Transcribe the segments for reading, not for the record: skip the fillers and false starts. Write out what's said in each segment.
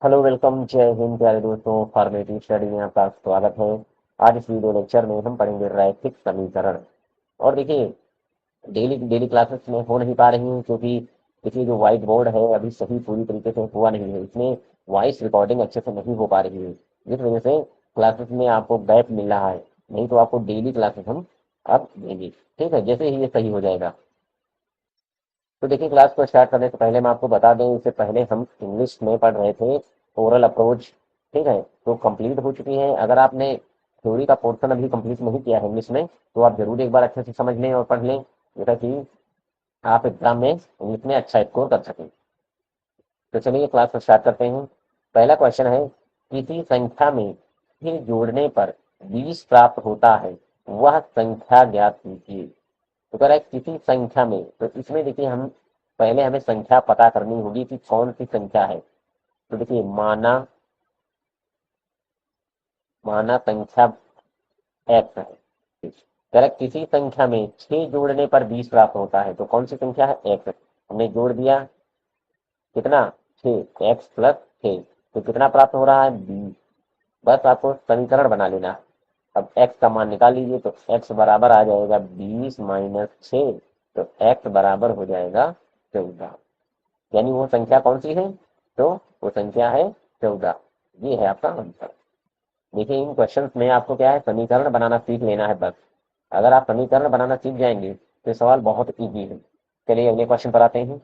Hello welcome जय हिंद प्यारे दोस्तों। फॉर्मेटिव स्टडी में आपका स्वागत है। आज इस वीडियो लेक्चर में हम पढ़ेंगे रैखिक समीकरण। और देखिए, डेली डेली क्लासेस में हो नहीं पा रही हैं क्योंकि देखिए जो व्हाइट बोर्ड है अभी सही पूरी तरीके से हुआ नहीं है, इसमें वॉइस रिकॉर्डिंग अच्छे से नहीं हो पा रही है, जिस वजह से क्लासेस में आपको गैप मिल रहा है। नहीं तो आपको डेली क्लासेस हम अब देंगे, ठीक है, जैसे ही ये सही हो जाएगा। तो देखिए, क्लास को स्टार्ट करने से पहले मैं आपको बता दें, इससे पहले हम इंग्लिश में पढ़ रहे थे ओरल अप्रोच, ठीक है, तो कंप्लीट हो चुकी है। अगर आपने थ्योरी का पोर्शन अभी कंप्लीट नहीं किया है इंग्लिश में, तो आप जरूर एक बार अच्छे से समझ लें और पढ़ लें, जैसा कि आप एग्जाम में इंग्लिश में अच्छा स्कोर कर सकें। तो चलिए क्लास को स्टार्ट करते हैं। पहला क्वेश्चन है, किसी संख्या में फिर जोड़ने पर 20 प्राप्त होता है, वह संख्या ज्ञात कीजिए। तो कह रहा है किसी संख्या में, तो इसमें देखिए हम पहले हमें संख्या पता करनी होगी कि कौन सी संख्या है। तो देखिए माना माना संख्या एक्स है। कह रहा है किसी संख्या में 6 जोड़ने पर 20 प्राप्त होता है, तो कौन सी संख्या है? एक्स। हमने जोड़ दिया कितना? 6, एक्स प्लस 6, तो कितना प्राप्त हो रहा है? 20। बस आपको समीकरण बना लेना है। अब x का मान निकाल लीजिए, तो x बराबर आ जाएगा 20 माइनस 6, तो x बराबर हो जाएगा 14। यानी वो संख्या कौन सी है? तो वो संख्या है 14। ये है आपका आंसर। देखिए, इन क्वेश्चंस में आपको क्या है, समीकरण बनाना सीख लेना है बस। अगर आप समीकरण बनाना सीख जाएंगे तो सवाल बहुत इजी है। चलिए अगले क्वेश्चन पर आते हैं।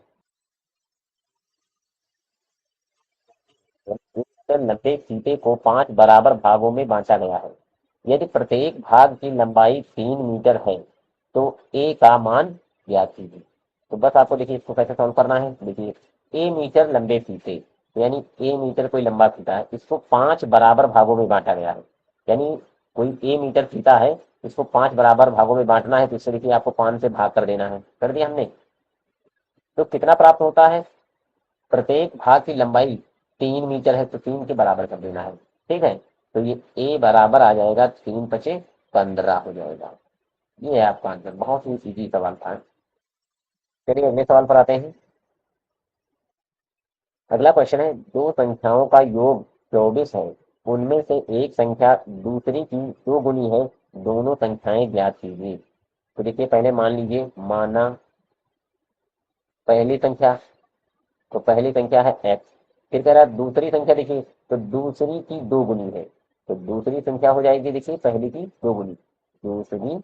90 फीते को 5 बराबर भागों में बांटा गया है। यदि प्रत्येक भाग की लंबाई 3 मीटर है, तो ए का मान ज्ञात कीजिए। तो बस आपको देखिए इसको कैसे सॉल्व करना है। देखिए, ए मीटर लंबे फीते, यानी ए मीटर कोई लंबा फीता है, इसको 5 बराबर भागों में बांटा गया है। यानी कोई ए मीटर फीता है, इसको 5 बराबर भागों में बांटना है, तो इससे देखिए आपको 5 से भाग कर देना है। कर दिया हमने। तो कितना प्राप्त होता है? प्रत्येक भाग की लंबाई 3 मीटर है, तो 3 के बराबर कर देना है, ठीक है। तो ये ए बराबर आ जाएगा 3 पचे 15 हो जाएगा। ये है आपका आंसर। बहुत ही इजी सवाल था। चलिए अगले सवाल पर आते हैं। अगला क्वेश्चन है, दो संख्याओं का योग 24 है, उनमें से एक संख्या दूसरी की 2 गुनी है, दोनों संख्याएं ज्ञात कीजिए। तो देखिए, पहले मान लीजिए, माना पहली संख्या, तो पहली संख्या है एक्स। फिर कह रहा है दूसरी संख्या, देखिए तो दूसरी की 2 गुनी है, तो दूसरी संख्या हो जाएगी देखिए पहली की 2 गुनी। दूसरी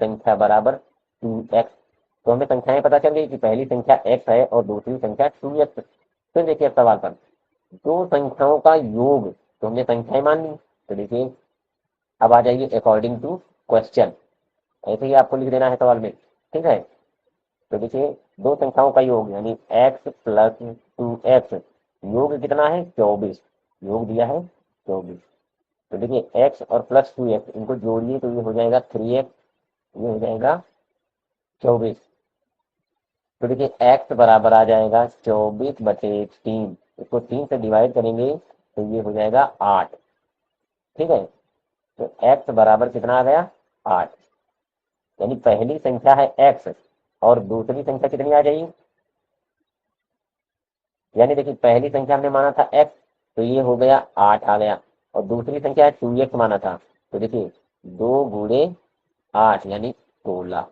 संख्या बराबर 2x। तो हमें संख्याएं पता चल गई कि पहली संख्या x है और दूसरी संख्या 2x। फिर देखिए सवाल पर, दो संख्याओं का योग, तो हमने संख्याएं मान ली। तो देखिए अब आ जाइए अकॉर्डिंग टू क्वेश्चन, ऐसे ही आपको लिख देना है सवाल में, ठीक है। तो देखिए, दो संख्याओं का योग यानी x प्लस 2x, योग कितना है? 24। योग दिया है 24। तो देखिए x और प्लस 2x इनको जोड़िए, तो ये हो जाएगा 3x, ये हो जाएगा 24। तो देखिए x बराबर आ जाएगा 24/3। इसको 3 से डिवाइड करेंगे तो ये हो जाएगा 8, ठीक है। तो x बराबर कितना आ गया? 8। यानी पहली संख्या है x और दूसरी संख्या कितनी आ जाएगी? यानी देखिए पहली संख्या हमने माना था x, तो ये हो गया 8 आ गया, और दूसरी संख्या 2x माना था, तो देखिए 2 × 8 यानी 16,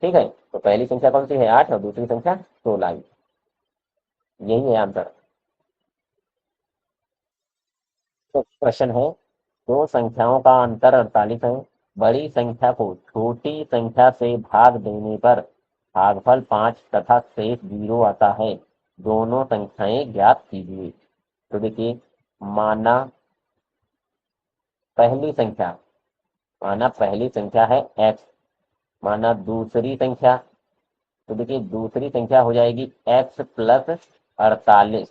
ठीक है। तो पहली संख्या कौन सी है? 8, और दूसरी संख्या 16। यही है आंसर। तो क्वेश्चन है, दो संख्याओं का अंतर 48 है, बड़ी संख्या को छोटी संख्या से भाग देने पर भागफल 5 तथा शेष 0 आता है, दोनों संख्याएं ज्ञात कीजिए। तो देखिए, माना पहली संख्या माना पहली संख्या है x, माना दूसरी संख्या, तो देखिए दूसरी संख्या हो जाएगी x प्लस 48।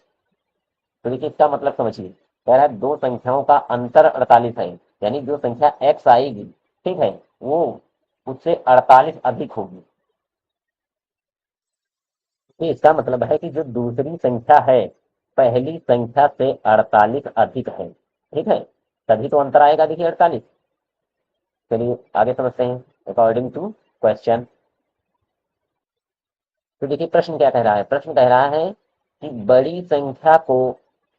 तो देखिए इसका मतलब समझिए, कह रहा है दो संख्याओं का अंतर 48 है, यानी जो संख्या x आएगी, ठीक है, वो उससे 48 अधिक होगी। तो इसका मतलब है कि जो दूसरी संख्या है पहली संख्या से 48 अधिक है, ठीक है, तभी तो अंतर आएगा देखिए 48। चलिए आगे समझते हैं अकॉर्डिंग टू क्वेश्चन। तो देखिए प्रश्न क्या कह रहा है? प्रश्न कह रहा है कि बड़ी संख्या को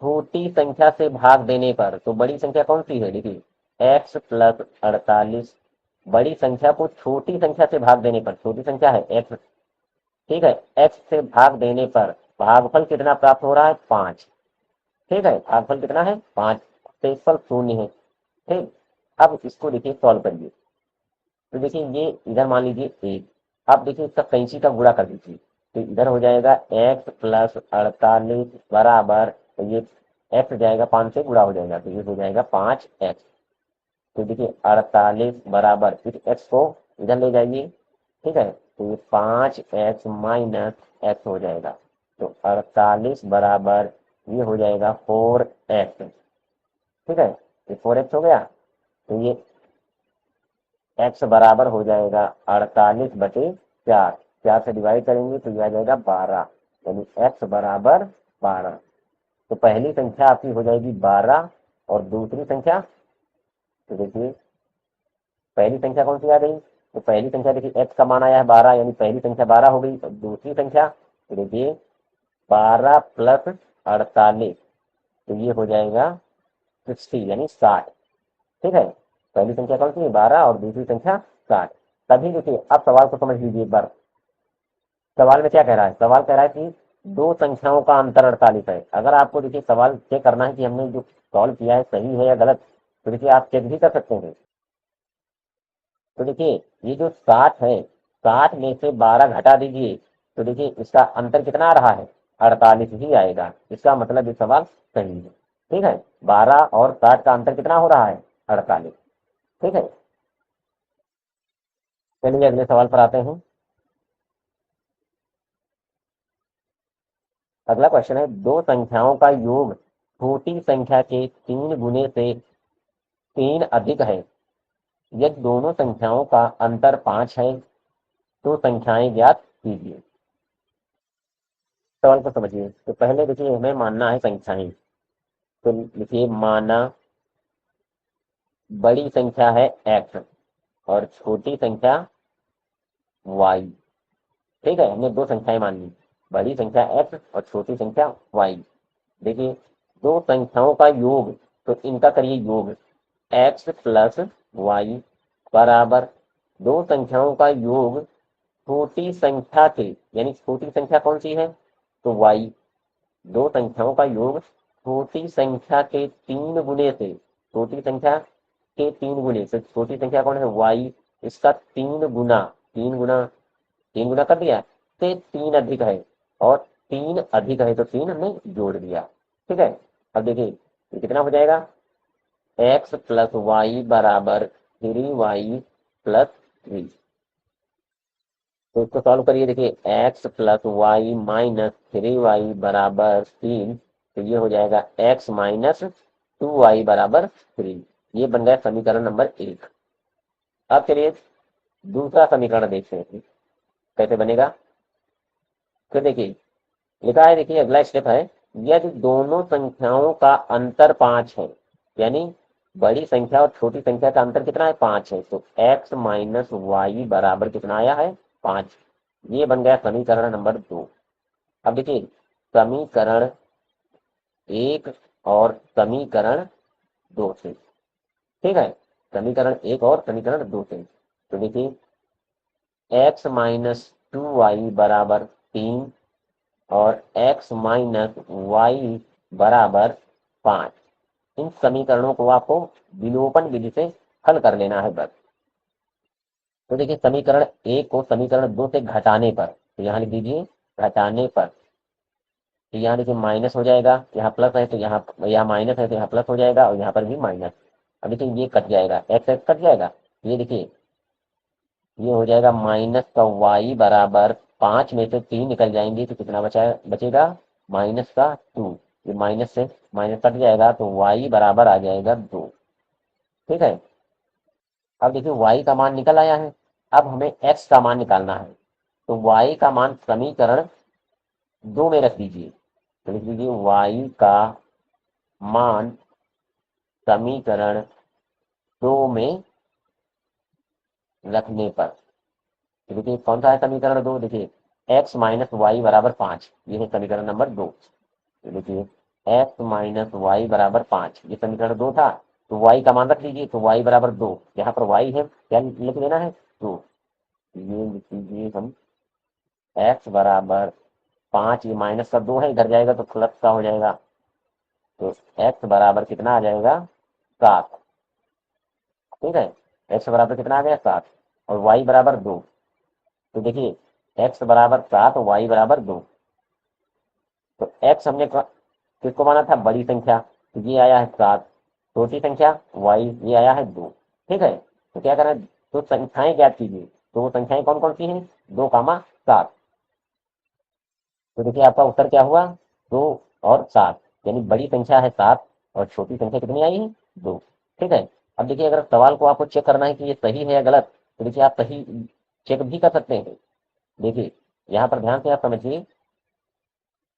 छोटी संख्या से भाग देने पर, तो बड़ी संख्या कौन सी है, देखिए x प्लस 48, बड़ी संख्या को छोटी संख्या से भाग देने पर, छोटी संख्या है x, ठीक है, x से भाग देने पर भागफल कितना प्राप्त हो रहा है, 5, ठीक है, भागफल कितना है, 5, शेषफल 0 है, ठीक। अब इसको देखिए सॉल्व करिए, तो देखिए ये इधर मान लीजिए 1, अब देखिए इसका कैंची का गुणा कर दीजिए, तो इधर हो जाएगा x प्लस 48 बराबर, तो ये x जाएगा 5 से गुणा हो जाएगा, तो ये हो जाएगा 5x, तो देखिए 48 बराबर, इस x को इधर ले जाइए, ठीक है, तो ये 5x माइनस x हो जाएगा, तो 48 बराबर ये हो जाएगा 4x, ठीक है, ये 4x हो गया, तो ये x बराबर हो जाएगा 48/4, 4 से डिवाइड करेंगे तो यह आ जाएगा 12, यानी x बराबर 12। तो पहली संख्या आपकी हो जाएगी 12 और दूसरी संख्या, तो देखिए पहली संख्या कौन सी आ गई, तो पहली संख्या देखिए x का मान आया है 12, यानी पहली संख्या 12 हो गई, और दूसरी संख्या तो देखिए 12 प्लस 48, तो ये हो जाएगा 60 यानी 60, ठीक है, पहली संख्या कौन सी है 12 और दूसरी संख्या 60। तभी देखिए अब सवाल को समझ लीजिए एक बार, सवाल में क्या कह रहा है, सवाल कह रहा है कि दो संख्याओं का अंतर 48 है। अगर आपको देखिए सवाल चेक करना है कि हमने जो सॉल्व किया है सही है या गलत, तो देखिए आप चेक भी कर सकते हैं। तो देखिए ये जो 60 है, 60 में से 12 घटा दीजिए, तो देखिए इसका अंतर कितना आ रहा है, 48 ही आएगा, इसका मतलब ये सवाल सही है, ठीक है, 12 और 60 का अंतर कितना हो रहा है, 48, ठीक है। चलिए अगले सवाल पर आते हैं। अगला क्वेश्चन है, दो संख्याओं का योग छोटी संख्या के 3 गुने से 3 अधिक है, यदि दोनों संख्याओं का अंतर 5 है तो संख्याएं ज्ञात कीजिए। सवाल को समझिए, तो पहले देखिए हमें मानना है संख्याएं, तो लिखिए माना बड़ी संख्या है x और छोटी संख्या y, ठीक है, हमने दो संख्याएं मान ली, बड़ी संख्या x और छोटी संख्या y। देखिए दो संख्याओं का योग, तो इनका करिए योग, x प्लस वाई बराबर, दो संख्याओं का योग छोटी संख्या के, यानी छोटी संख्या कौन सी है, तो y, दो संख्याओं का योग छोटी संख्या के 3 गुने से, छोटी संख्या के 3 गुने से, छोटी संख्या कौन है y, इसका 3 गुना, 3 गुना, 3 गुना कर दिया, से 3 अधिक है, और 3 अधिक है तो 3 हमने जोड़ दिया, ठीक है। अब देखिए ये कितना हो जाएगा, x प्लस वाई बराबर 3y प्लस 3, तो इसको सॉल्व करिए, देखिए x plus Y minus 3y बराबर 3, तो ये हो जाएगा x माइनस 2y बराबर 3, ये बन गया समीकरण नंबर 1। अब चलिए दूसरा समीकरण देखते हैं कैसे बनेगा। तो देखिए लिखा है, देखिए अगला स्टेप है, यदि दोनों संख्याओं का अंतर 5 है, यानी बड़ी संख्या और छोटी संख्या का अंतर कितना है, 5 है, तो x माइनस वाई बराबर कितना आया है, 5, ये बन गया समीकरण नंबर 2। अब देखिए समीकरण 1 और समीकरण 2 से, ठीक है, समीकरण 1 और समीकरण 2 से, तो देखिए x माइनस 2y बराबर 3 और x माइनस वाई बराबर 5, इन समीकरणों को आपको विलोपन विधि से हल कर लेना है बस। तो देखिए समीकरण 1 को समीकरण 2 से घटाने पर, तो यहाँ लिख दीजिए घटाने पर, तो यहाँ देखिए माइनस हो जाएगा, यहाँ प्लस है तो यहाँ माइनस है तो यहाँ प्लस हो जाएगा, और यहाँ पर भी माइनस। अब देखिए ये कट जाएगा, एक्स एक्स कट जाएगा, ये देखिए ये हो जाएगा माइनस का वाई बराबर 5 में से 3 निकल जाएंगे तो कितना बचेगा, माइनस का 2, ये माइनस से माइनस कट जाएगा तो वाई बराबर आ जाएगा 2, ठीक है। अब देखिए वाई का मान निकल आया है, अब हमें एक्स का मान निकालना है, तो वाई का मान समीकरण 2 में रख दीजिए, तो लिख लीजिए वाई का मान समीकरण 2 में रखने पर, तो देखिए कौन सा है समीकरण 2, देखिए x माइनस वाई बराबर 5, ये है समीकरण नंबर 2। तो देखिए एक्स माइनस वाई बराबर 5, ये समीकरण 2 था। तो वाई का मान रख लीजिए, तो वाई बराबर 2, यहाँ पर वाई है, क्या लिख देना है 2, ये लिख लीजिए हम एक्स बराबर 5, ये माइनस का 2 है, इधर जाएगा तो प्लस का हो जाएगा, तो एक्स बराबर कितना आ जाएगा 7। ठीक है, एक्स बराबर कितना आ गया 7, और वाई बराबर 2। तो देखिए एक्स बराबर 7, वाई बराबर 2। तो एक्स हमने किसको माना था, बड़ी संख्या, तो ये आया है 7, छोटी संख्या वाई ये आया है 2। ठीक है, तो क्या करना है, तो संख्याएं ज्ञात कीजिए, तो वो संख्याएं कौन कौन सी हैं, 2, 7। तो देखिए आपका उत्तर क्या हुआ, 2 और 7, यानी बड़ी संख्या है 7 और छोटी संख्या कितनी आई है 2। ठीक है, अब देखिए अगर सवाल को आपको चेक करना है कि ये सही है या गलत, तो देखिए आप सही चेक भी कर सकते हैं। देखिए यहाँ पर ध्यान से आप समझिए,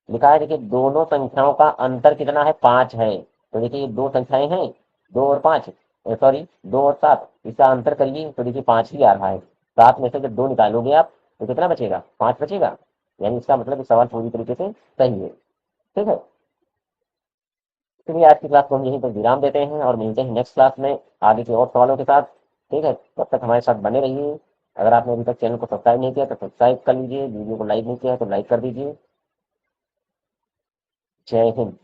लिखा है देखिए दोनों संख्याओं का अंतर कितना है 5 है। तो देखिए ये दो संख्याएं हैं, 2 और 5, सॉरी 2 और 7, इसका अंतर करिए तो देखिए 5 ही आ रहा है। 7 में से जब 2 निकालोगे आप तो कितना बचेगा, 5 बचेगा, यानी इसका मतलब सवाल पूरी तरीके से सही है। ठीक है, चलिए आज की क्लास को हम यहीं पर विराम देते हैं और मिलते हैं नेक्स्ट क्लास में आगे के और सवालों के साथ। ठीक है, तब तक हमारे साथ बने रहिए। अगर आपने अभी तक चैनल को सब्सक्राइब नहीं किया तो सब्सक्राइब कर लीजिए, वीडियो को लाइक नहीं किया तो लाइक कर दीजिए। जय हिंद।